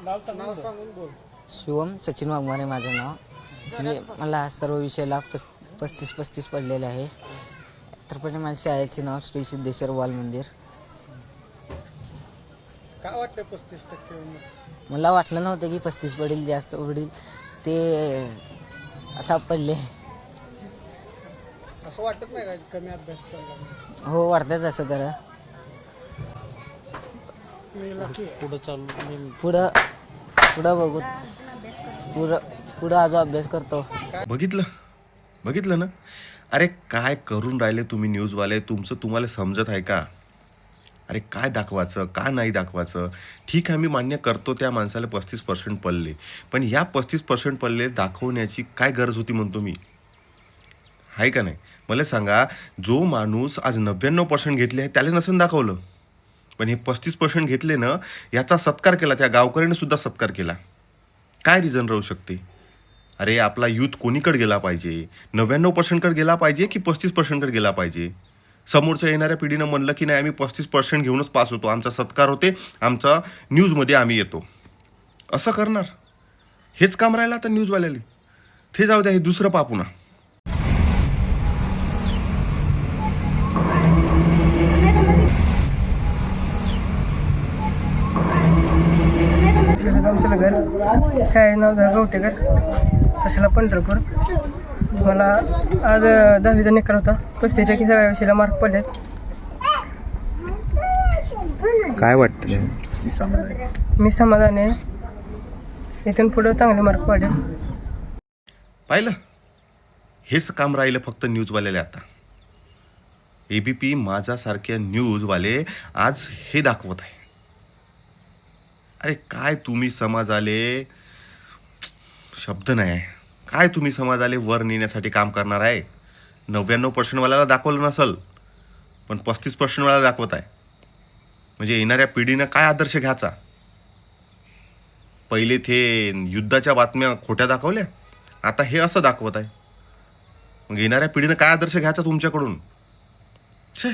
नाव सांगून बोल. शिवम सचिन वाघमारे माझं नाव. मला सर्व विषयाला 35 पडलेले आहे. तर पण माझ्या शाळेचे नाव श्री सिद्धेश्वर बाल मंदिर. काय वाटतं 35%? मला वाटलं नव्हतं की 35 पडेल, जास्त पडेल. ते आता पडले. असं वाटत नाही का कमी अभ्यास केला? हो वाटतं तसं. तर पुढं बघू. पुढं अजून अभ्यास करतो. बघितलं ना. अरे काय करून राहिले तुम्ही न्यूजवाले. तुम्हाला समजत आहे का? अरे काय दाखवायचं, का नाही दाखवायचं. ठीक आहे, मी मान्य करतो त्या माणसाला 35% पडले, पण ह्या 35% पडले दाखवण्याची काय गरज होती म्हणतो मी. आहे का नाही? मला सांगा, जो माणूस आज 99% घेतले आहे त्याला नसेल दाखवलं, पण हे 35% घेतले ना, याचा सत्कार केला. त्या गावकऱ्याने सुद्धा सत्कार केला. काय रिझन राहू शकते? अरे आपला यूथ कोणीकडे गेला पाहिजे? 99% गेला पाहिजे की 35% गेला पाहिजे? समोरच्या येणाऱ्या पिढीनं म्हणलं की नाही, आम्ही 35% घेऊनच पास होतो, आमचा सत्कार होते, आमचा न्यूजमध्ये आम्ही येतो, असं करणार? हेच काम राहिलं आता न्यूजवाल्याला. ते जाऊ द्या, हे दुसरं पाहू ना. आमचं घर शाळे नाव गवटेकर, तशाला पंढरपूर. मला आज 10वीचा निकाल होता. 35% सगळ्या विषयाला मार्क पडलेत. काय वाटतं? मी समाधानी आहे. इथून पुढं चांगले मार्क पडेल. पाहिलं, हेच काम राहिलं फक्त न्यूजवाल्याला आता. ABP माझ्यासारख्या न्यूजवाले आज हे दाखवत आहे. अरे काय तुम्ही समाजाले, शब्द नाही आहे, काय तुम्ही समाजाले वर नेण्यासाठी काम करणार आहे? 99% वाल्याला दाखवलं नसल, पण 35% वाला दाखवत आहे. म्हणजे येणाऱ्या पिढीनं काय आदर्श घ्यायचा? पहिले ते युद्धाच्या बातम्या खोट्या दाखवल्या, आता हे असं दाखवत आहे. मग येणाऱ्या पिढीनं काय आदर्श घ्यायचा तुमच्याकडून? छे.